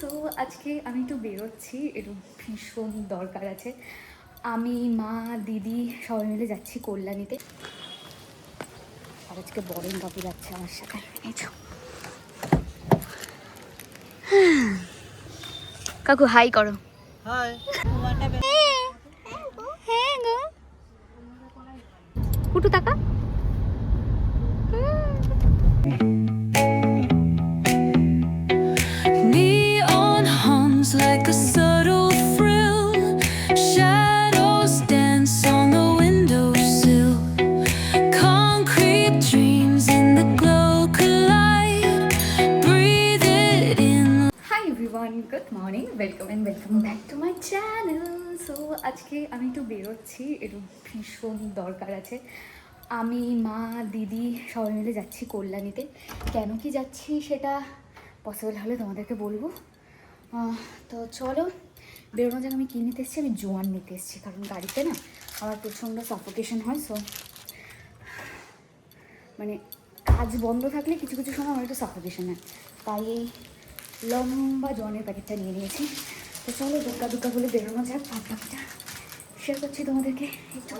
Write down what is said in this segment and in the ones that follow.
So আজকে আমি একটু বেরোচ্ছি, একটু ভীষণ দরকার আছে। আমি, মা, দিদি সবাই মিলে যাচ্ছি কল্যাণীতে। আর আজকে বরেন কাকু যাচ্ছে আমার সাথে। এই তো কাকু হাই করো। হাই। হ্যাঁ গো কুটু টাকা। Neon hums like a subtle thrill. Shadows dance on the windowsill. Concrete dreams in the glow collide. Breathe it in. Hi everyone, good morning, welcome back to my channel. So আজকে আমি একটু বেরোচ্ছি, একটু ভীষণ দরকার আছে। আমি, মা, দিদি সবাই মিলে যাচ্ছি কল্যাণীতে। কেন কি যাচ্ছি সেটা পসিবল হলে তোমাদেরকে বলবো। তো চলো বেরোনো যাক। আমি কী নিতে এসেছি? আমি জোয়ান নিতে এসেছি, কারণ গাড়িতে না আমার প্রচণ্ড সাফোকেশন হয়। সো মানে কাজ বন্ধ থাকলে কিছু কিছু সময় আমার একটু সাফোকেশন হয়, তাই এই লম্বা জনের প্যাকেটটা নিয়ে নিয়েছি। তো চলো দুগ্গা বলে বেরোনো যাক। ভাবটা শেয়ার করছি তোমাদেরকে একটু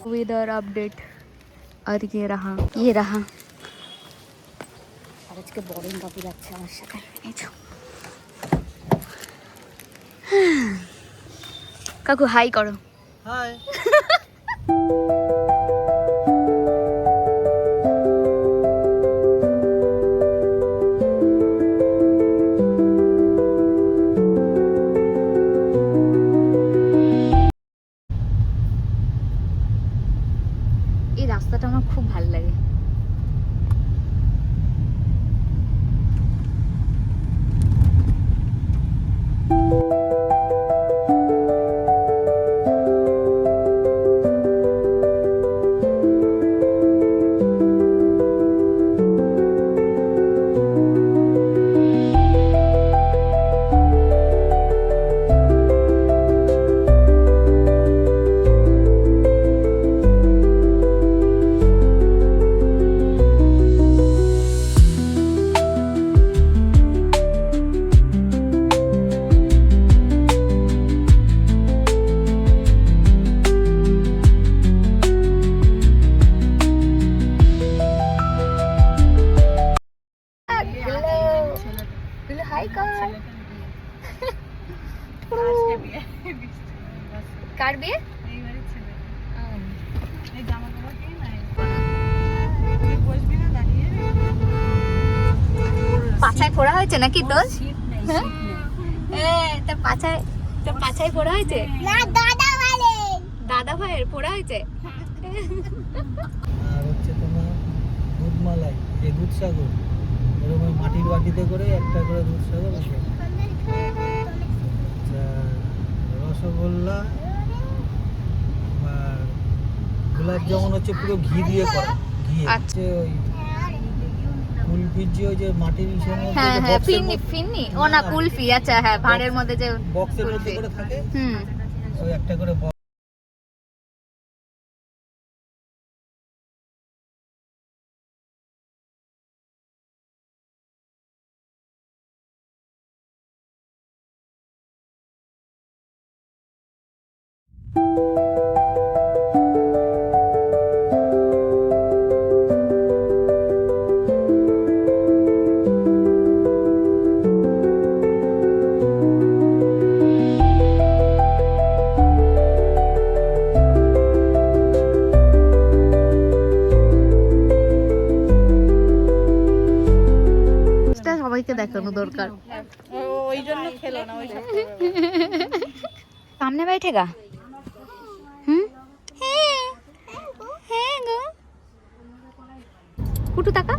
ওয়েদার আপডেট। আর ইয়ে রাহা আর আজকে বরেন কাকু যাচ্ছে আমার সাথে। এই তো কাকু হাই করো। হাই। এই রাস্তাটা আমার খুব ভালো লাগে। হাই কর। কার বিয়ে? পাছায় ফোড়া হয়েছে নাকি তোর? তোর পাছায় ফোড়া হয়েছে? দাদা ভাইয়ের ফোড়া হয়েছে। আর হচ্ছে তোমার দুধমালাই, যে দুধসাগর, এরকম মাটির বাটিতে করে একটা করে দুধসাগর আছে। আচ্ছা, রসগোল্লা আর গোলাপ জামুন হচ্ছে পুরো ঘি দিয়ে করা। ঘি হচ্ছে ওই কুলফির যে ওই যে মাটির ইসের মধ্যে, হ্যাঁ যে হ্যাঁ, বক্সের ফিন্নি ও না কুলফি। আচ্ছা হ্যাঁ, ভাঁড়ের মধ্যে যে বক্সের মধ্যে কুলফি। করে থাকে, হুম। ওই একটা করে সবাইকে দেখানো দরকার। ওই জন্য খেলো না ওই সব। সামনে बैठेगा? হুম, হ্যাঁ হ্যাঁ গো কুটু টাকা।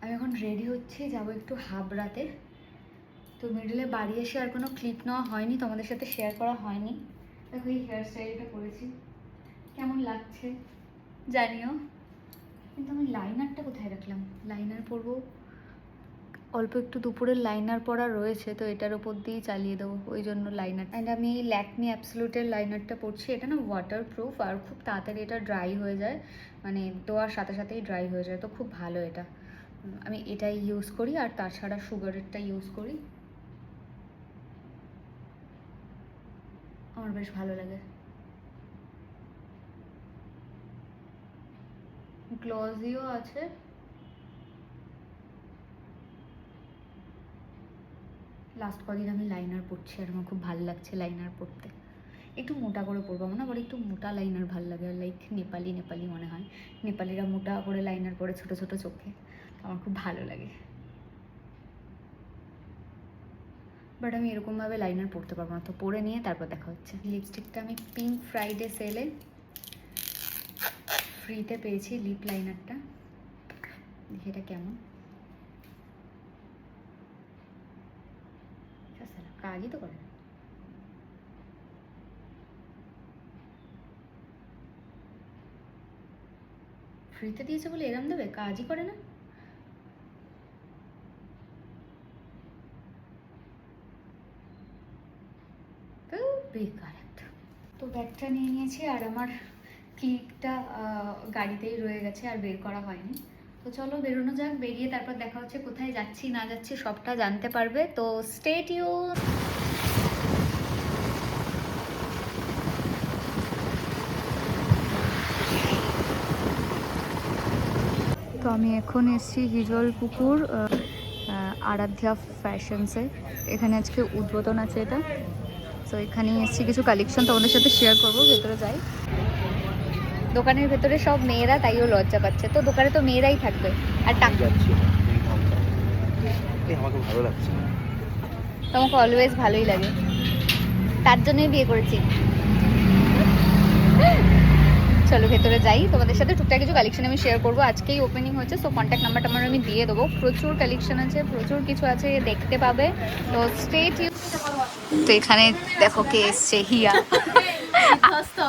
আমি এখন রেডি হচ্ছি, যাবো একটু হাবড়াতে। তো মিডলে বাড়ি এসে আর কোনো ক্লিপ নেওয়া হয়নি, তোমাদের সাথে শেয়ার করা হয়নি। দেখো এই হেয়ার স্টাইলটা করেছি, কেমন লাগছে জানিও। কিন্তু আমি লাইনারটা কোথায় রাখলাম? লাইনার পরবো অল্প একটু দুপুরের লাইনার পরা রয়েছে, তো এটার ওপর দিয়েই চালিয়ে দেবো, ওই জন্য লাইনার। অ্যান্ড আমি এই ল্যাকমি অ্যাবসোলুটের লাইনারটা পরছি। এটা না ওয়াটার প্রুফ আর খুব তাড়াতাড়ি এটা ড্রাই হয়ে যায়, মানে দেওয়ার সাথে সাথেই ড্রাই হয়ে যায়, তো খুব ভালো এটা। আমি এটাই ইউজ করি, আর তাছাড়া সুগারেরটা ইউজ করি, আমার বেশ ভালো লাগে। গ্লসিও আছে। লাস্ট কদিন আমি লাইনার পরছি আর আমার খুব ভালো লাগছে লাইনার পরতে। একটু মোটা করে পরবো, আমার না আবার একটু মোটা লাইনার ভালো লাগে, লাইক নেপালি নেপালি মনে হয়। নেপালিরা মোটা করে লাইনার পরে ছোট ছোট চোখে, আমার খুব ভালো লাগে। বাট আমি এরকমভাবে লাইনার পরতে পারবো না, তো পরে নিয়ে তারপর দেখা হচ্ছে। লিপস্টিকটা আমি পিঙ্ক ফ্রাইডে সেলে ফ্রিতে পেয়েছি, লিপ লাইনারটা। দেখি এটা কেমন। কাজই তো করে না। ফ্রিতে দিয়েছে বলে এরম দেবে, কাজই করে না। তো বেকার একটা। তো ব্যাগটা নিয়ে নিয়েছি, আর আমার ক্লিপটা গাড়িতেই রয়ে গেছে, আর বের করা হয়নি। তো চলো বেরোনো যাক, বেরিয়ে তারপর দেখা হচ্ছে কোথায় যাচ্ছি না যাচ্ছি সবটা জানতে পারবে, তো স্টে টিউন। তো আমি এখন এসেছি হিজল পুকুর আরাধ্যা ফ্যাশনসে। এখানে আজকে উদ্বোধন আছে এটা, তো এখানে এসেছি কিছু কালেকশন তোমাদের সাথে শেয়ার করবো। ভেতরে যাই। দোকানের ভেতরে সব মেয়েরা, তাইও লজ্জা পাচ্ছে। তো দোকানে তো মেয়েরাই থাকবে, আর টাকা আমাকে ভালো লাগছে। তোমাকে অলওয়েজ ভালোই লাগে, তার জন্যই বিয়ে করেছি। চলো ভেতরে যাই, তোমাদের সাথে টুকটাক কিছু কালেকশন আমি শেয়ার করবো। আজকেই ওপেনিং হচ্ছে, সো কন্ট্যাক্ট নাম্বারটা আমার আমি দিয়ে দেবো। প্রচুর কালেকশন আছে, প্রচুর কিছু আছে, দেখতে পাবে। তো স্টে টিউন। তো এখানে দেখো কে এসছে, হিয়া।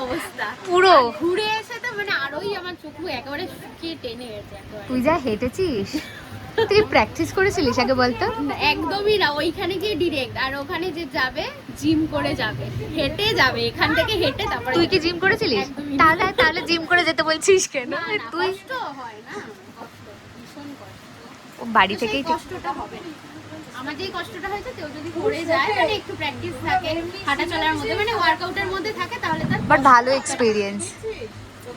অবস্থা পুরো ঘুরে এসে তো মানে আরোই আমার চোখু একেবারে শুকিয়ে টেনে গেছে একেবারে। তুই যা হেঁটেছিস, তুই প্র্যাকটিস করেছিলিস আগে বলতো? একদমই না, ওইখানে গিয়ে ডিরেক্ট, আর ওখানে যে যাবে জিম করে যাবে, হেঁটে যাবে, এখান থেকে হেঁটে তারপরে। তুই কি জিম করেছিলিস? একদমই না। তাহলে তাহলে জিম করে যেতে বলছিস কেন না, না, তুই? কষ্ট হয় না, কষ্ট, ভীষণ কষ্ট। ও বাড়ি তো সেই থেকেই ঠিক। কষ্টটা হবে না। আমার যেই কষ্টটা হয়েছে কেউ যদি করে যায়, মানে একটু প্র্যাকটিস থাকে, হাঁটা চলার মধ্যে, মানে ওয়ার্কআউটের মধ্যে থাকে, তাহলে তার বাট ভালো এক্সপিরিয়েন্স।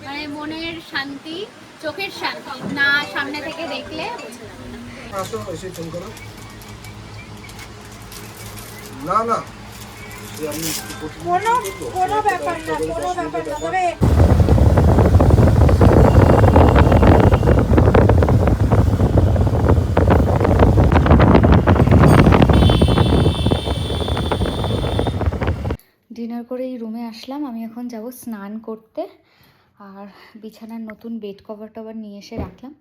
মানে মনের শান্তি, চোখের শান্তি না সামনে থেকে দেখলে বোঝা যাবে না। আসো এসে ফোন করো। না না কোনো ব্যাপার না, কোনো ব্যাপার না। তবে ডিনার করে এই রুমে আসলাম। আমি এখন যাব স্নান করতে, আর বিছানার নতুন বেড কভার টভার নিয়ে এসে রাখলাম।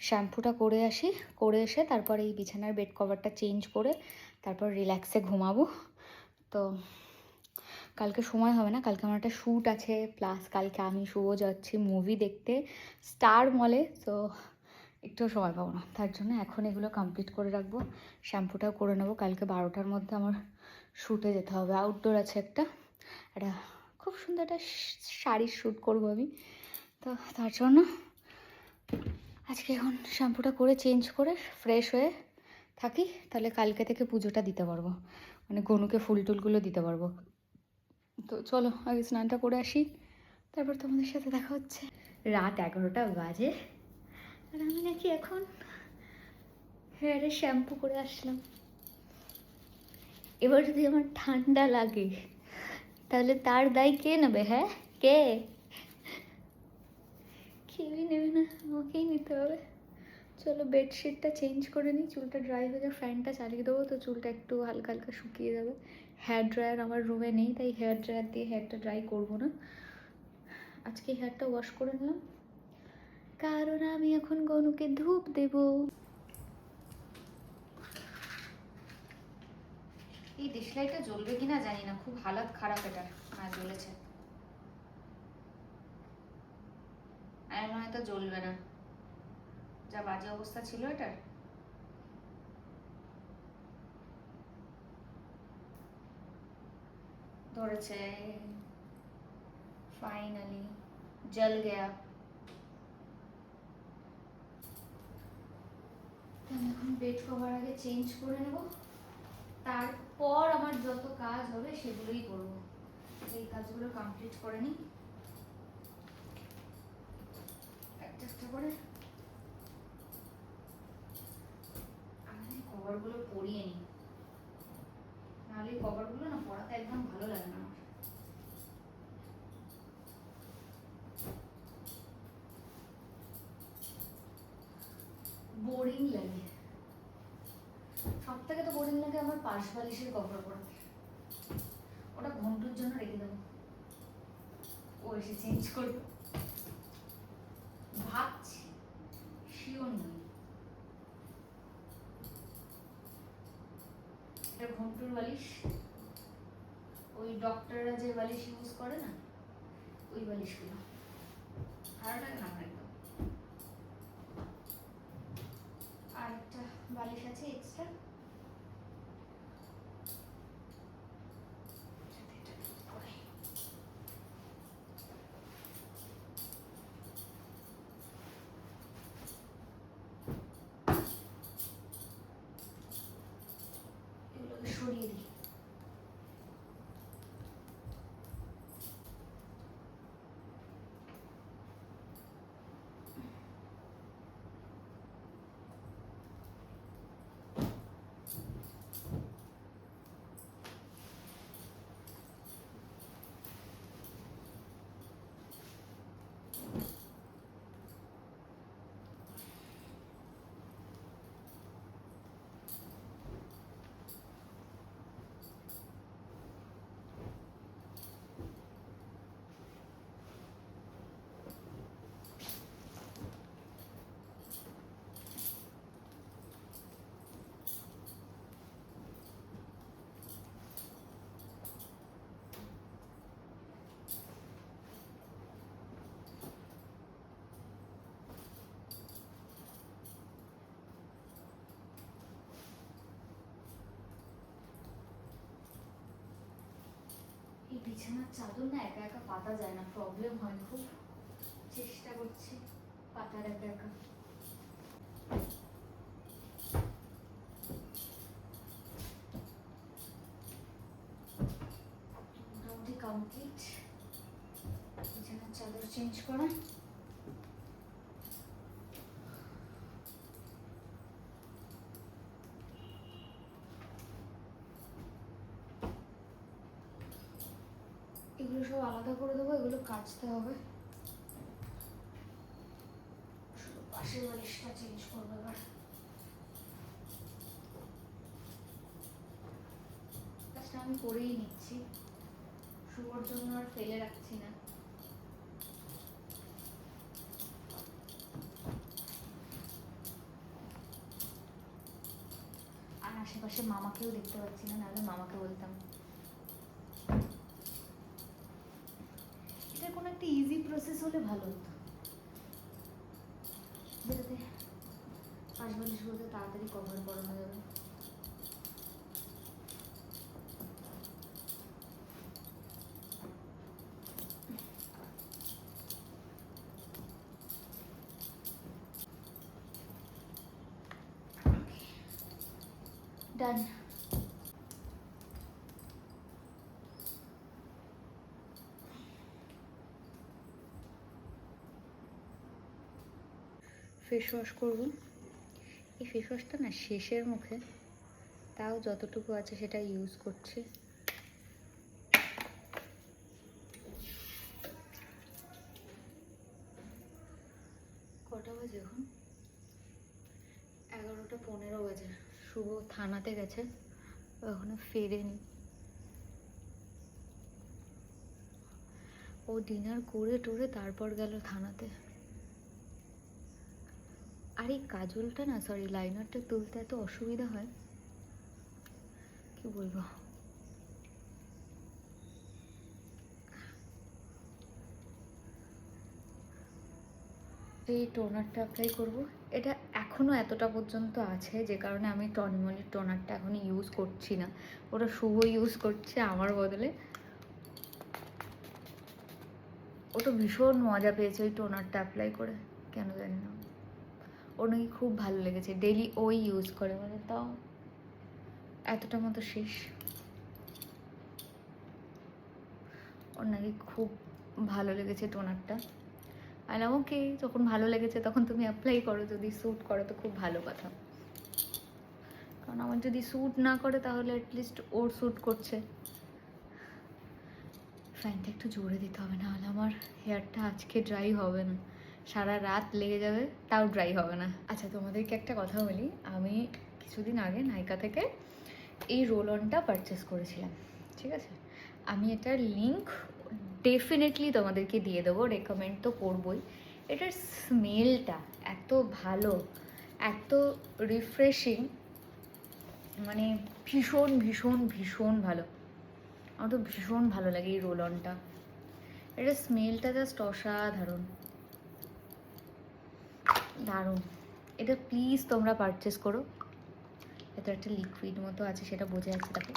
শ্যাম্পুটা করে আসি, করে এসে তারপর এই বিছানার বেড কভারটা চেঞ্জ করে তারপর রিল্যাক্সে ঘুমাবো। তো কালকে সময় হবে না, কালকে আমার একটা শ্যুট আছে, প্লাস কালকে আমি শুভ যাচ্ছি মুভি দেখতে স্টার মলে, তো একটু সময় পাবো না, তার জন্য এখন এগুলো কমপ্লিট করে রাখবো। শ্যাম্পুটাও করে নেবো, কালকে 12টার মধ্যে আমার শ্যুটে যেতে হবে। আউটডোর আছে একটা খুব সুন্দর একটা শাড়ির শ্যুট করবো আমি, তো তার জন্য আজকে এখন শ্যাম্পুটা করে চেঞ্জ করে ফ্রেশ হয়ে থাকি, তাহলে কালকে থেকে পুজোটা দিতে পারবো, মানে গনুকে ফুল টুলগুলো দিতে পারবো। তো চলো আগে স্নানটা করে আসি, তারপর তোমাদের সাথে দেখা হচ্ছে। রাত 11টা বাজে, আর আমি নাকি এখন হেয়ারে শ্যাম্পু করে আসলাম। এবার যদি আমার ঠান্ডা লাগে তাহলে তার দায় কে নেবে? হ্যাঁ, কে? কেউই নেবে না, আমাকেই নিতে হবে। চলো বেডশিটটা চেঞ্জ করে নিই, চুলটা ড্রাই হয়ে যাবে, ফ্যানটা চালিয়ে দেবো, তো চুলটা একটু হালকা হালকা শুকিয়ে যাবে। হেয়ার ড্রায়ার আমার রুমে নেই, তাই হেয়ার ড্রায়ার দিয়ে হেয়ারটা ড্রাই করবো না। আজকে হেয়ারটা ওয়াশ করে নিলাম, কারণ আমি এখন গনুকে ধূপ দেবো। এই দেশলাইটা জ্বলবে কিনা জানি না, খুব হালাত খারাপ এটা। হ্যাঁ জ্বলেছে, আর নয়তো জ্বলবে না, যা বাজে অবস্থা ছিল এটার। ধরেছে ফাইনালি, জল গয়া। আমি এখন বেড কভার আগে চেঞ্জ করে নেব, তারপর আমার যত কাজ হবে সেগুলোই করব। এই কাজগুলো কমপ্লিট করে নিই একটা একটা করে। আমি কভারগুলো পরিয়ে নিই, নাহলে এই কভারগুলো না পরাতে একদম ভালো লাগে না আমার। বোরিং লাগে, সব থেকে তো বোরিং লাগে আমার পাশ বালিশের কভার পরাতে। ওটা ঘন্টুর জন্য রেখে দেবো, ও এসে চেঞ্জ করবে। ভাবছি, শিওর নই। এটা ঘন্টুর বালিশ, ওই ডক্টররা যে বালিশ ইউজ করে না, ওই বালিশগুলো ভালো লাগে না আমার একদম। আর একটা বালিশ আছে এক্সট্রা, এগুলোকে সরিয়ে দিই। এই বিছানার চাদর না একা একা পাতা যায় না, প্রবলেম হয় খুব। চেষ্টা করছি পাতার একা একা। মোটামুটি কমপ্লিট বিছানার চাদর চেঞ্জ করা। এগুলো সব আলাদা করে দেবো, এগুলো কাচতে হবে। শুধু পাশের বালিশটা চেঞ্জ করবো এবার। কাজটা আমি করেই নিচ্ছি, শুভর জন্য আর ফেলে রাখছি না। আর আশেপাশে মামাকেও দেখতে পাচ্ছি না, নাহলে মামাকে বলতাম। এটা কোনো একটা ইজি প্রসেস হলে ভালো হতো, যেটাতে পাশ বালিশগুলোতে তাড়াতাড়ি কভার করানো যাবে। ডান। ফেস ওয়াশ করবো। এই ফেস ওয়াশটা না শেষের মুখে, তাও যতটুকু আছে সেটা ইউজ করছি। কটা বাজে এখন? 11:15 বাজে। শুভ থানাতে গেছে, এখনো ফেরেনি। ও ডিনার করে টোরে তারপর গেল থানাতে। আর এই কাজলটা না, সরি লাইনারটা তুলতে এত অসুবিধা হয়, কি বলবো। এই টোনারটা অ্যাপ্লাই করব। এটা এখনও এতটা পর্যন্ত আছে, যে কারণে আমি টনিমলির টোনারটা এখন ইউজ করছি না। ওটা শুভ ইউজ করছে আমার বদলে। ও তো ভীষণ মজা পেয়েছে ওই টোনারটা অ্যাপ্লাই করে, কেন জানি না, ওর নাকি খুব ভালো লেগেছে, ডেলি ওই ইউজ করে, মানে তাও এতটা মতো শেষ, ওর নাকি খুব ভালো লেগেছে টোনারটা। আর ওকে, যখন ভালো লেগেছে তখন তুমি অ্যাপ্লাই করো, যদি স্যুট করে তো খুব ভালো কথা, কারণ আমার যদি স্যুট না করে তাহলে অ্যাটলিস্ট ওর স্যুট করছে। ফ্যানটা একটু জোরে দিতে হবে, না হলে আমার হেয়ারটা আজকে ড্রাই হবে না, সারা রাত লেগে যাবে তাও ড্রাই হবে না। আচ্ছা তোমাদেরকে একটা কথা বলি, আমি কিছুদিন আগে নাইকা থেকে এই রোল অনটা পারচেস করেছিলাম, ঠিক আছে? আমি এটার লিঙ্ক ডেফিনেটলি তোমাদেরকে দিয়ে দেবো, রেকমেন্ড তো করবই। এটার স্মেলটা এত ভালো, এত রিফ্রেশিং, মানে ভীষণ ভীষণ ভীষণ ভালো, আমার তো ভীষণ ভালো লাগে এই রোল অনটা। এটার স্মেলটা জাস্ট অসাধারণ, দারুণ। এটা প্লিজ তোমরা পারচেস করো। এটা একটা লিকুইড মতো আছে, সেটা বোঝা যাচ্ছে, দেখো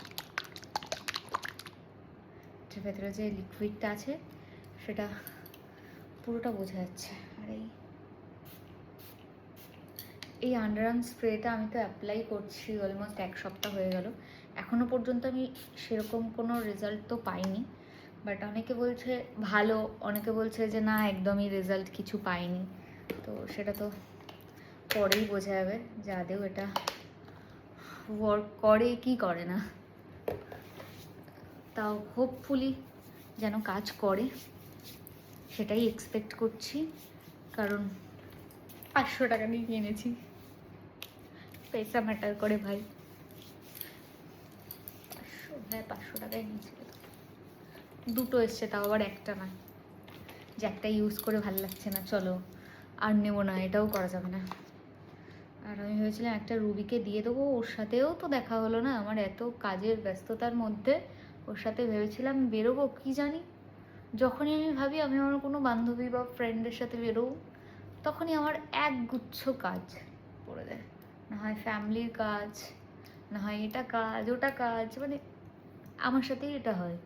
এটার ভেতরে যে লিকুইডটা আছে সেটা পুরোটা বোঝা যাচ্ছে। আর এই আন্ডার আর্ম স্প্রেটা আমি তো অ্যাপ্লাই করছি অলমোস্ট 1 সপ্তাহ হয়ে গেল, এখনও পর্যন্ত আমি সেরকম কোনো রেজাল্ট তো পাইনি, বাট অনেকে বলছে ভালো, অনেকে বলছে যে না একদমই রেজাল্ট কিছু পাইনি, তো সেটা তো পরেই বোঝা যাবে যে আদেও এটা ওয়ার্ক করে কি করে না। তাও হোপফুলি যেন কাজ করে, সেটাই এক্সপেক্ট করছি, কারণ 500 টাকা দিয়ে কিনেছি, পয়সা ম্যাটার করে ভাই। 500 টাকায় নিয়েছিল, দুটো এসছে, তাও আবার একটা নয়, যে একটা ইউজ করে ভালো লাগছে না চলো আর নেবো না, এটাও করা যাবে না। আর আমি ভেবেছিলাম একটা রুবিকে দিয়ে দেবো, ওর সাথেও তো দেখা হলো না, আমার এত কাজের ব্যস্ততার মধ্যে ওর সাথে ভেবেছিলাম বেরোবো, কি জানি যখনই আমি ভাবি আমি আমার কোনো বান্ধবী বা ফ্রেন্ডের সাথে বেরোবো, তখনই আমার একগুচ্ছ কাজ পড়ে দেয়, না হয় ফ্যামিলির কাজ, না হয় এটা কাজ ওটা কাজ, মানে আমার সাথেই এটা হয়।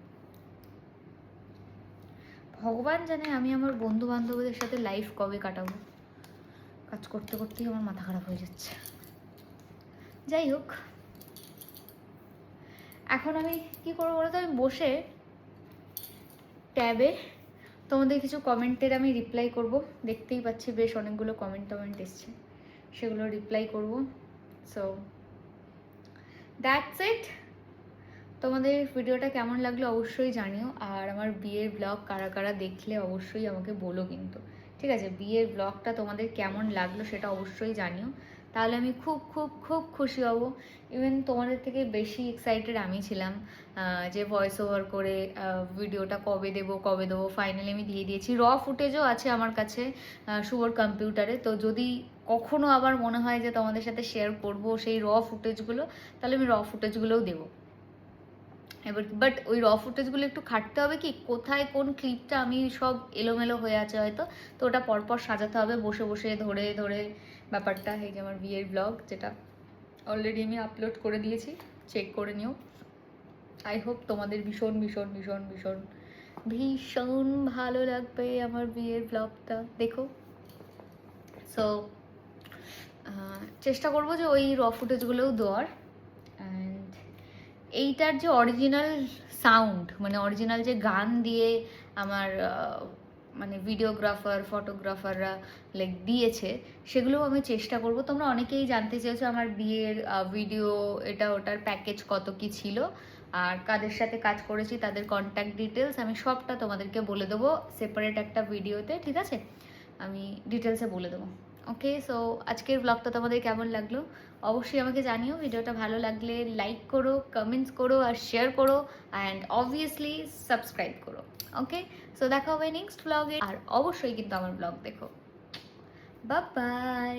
ভগবান জানে আমি আমার বন্ধু বান্ধবীদের সাথে লাইফ কবে কাটাবো, কাজ করতে করতেই আমার মাথা খারাপ হয়ে যাচ্ছে। যাই হোক, এখন আমি কি করবো বলতো, আমি বসে ট্যাবে তোমাদের কিছু কমেন্টের আমি রিপ্লাই করব, দেখতেই পাচ্ছি বেশ অনেকগুলো কমেন্ট এসছে, সেগুলো রিপ্লাই করব। So that's it. তোমাদের ভিডিওটা কেমন লাগলো অবশ্যই জানিও, আর আমার বিয়ের ব্লগ কারা কারা দেখলে অবশ্যই আমাকে বলো কিন্তু, ঠিক আছে? বিয়ের ব্লগটা তোমাদের কেমন লাগলো সেটা অবশ্যই জানিও, তাহলে আমি খুব খুব খুব খুশি হব। ইভেন তোমাদের থেকে বেশি এক্সাইটেড আমি ছিলাম যে ভয়েস ওভার করে ভিডিওটা কবে দেবো, ফাইনালি আমি দিয়ে দিয়েছি। র ফুটেজও আছে আমার কাছে শুভর কম্পিউটারে, তো যদি কখনো আবার মনে হয় যে তোমাদের সাথে শেয়ার করব সেই র ফুটেজগুলো, তাহলে আমি র ফুটেজগুলোও দেবো। এবার বাট ওই র ফুটেজগুলো একটু খাটতে হবে, কি কোথায় কোন ক্লিপটা আমি সব এলোমেলো হয়ে আছে হয়তো, তো ওটা পরপর সাজাতে হবে, বসে বসে ধরে ধরে ব্যাপারটা। এই যে আমার বিয়ের ব্লগ, যেটা অলরেডি আমি আপলোড করে দিয়েছি, চেক করে নিও। আই হোপ তোমাদের ভীষণ ভীষণ ভীষণ ভীষণ ভীষণ ভালো লাগবে আমার বিয়ের ব্লগটা দেখো। সো চেষ্টা করবো যে ওই র ফুটেজগুলোও দেওয়ার। অ্যান্ড এইটার যে অরিজিনাল সাউন্ড, মানে অরিজিনাল যে গান দিয়ে আমার মানে ভিডিওগ্রাফার ফটোগ্রাফাররা লাইক দিয়েছে, সেগুলোও আমি চেষ্টা করব। তোমরা অনেকেই জানতে চেয়েছো আমার বিয়ের ভিডিও এটা ওটার প্যাকেজ কত কি ছিল, আর কাদের সাথে কাজ করেছি তাদের কন্ট্যাক্ট ডিটেলস আমি সবটা তোমাদেরকে বলে দেবো সেপারেট একটা ভিডিওতে, ঠিক আছে? আমি ডিটেলসে বলে দেবো। ওকে, সো আজকের ব্লগটা তোমাদের কেমন লাগলো অবশ্যই আমাকে জানিও। ভিডিওটা ভালো লাগলে লাইক করো, কমেন্টস করো আর শেয়ার করো, অ্যান্ড অবভিয়াসলি সাবস্ক্রাইব করো। ওকে, সো দেখা হবে নেক্সট ব্লগে, আর অবশ্যই কিন্তু আমার ব্লগ দেখো। Bye bye.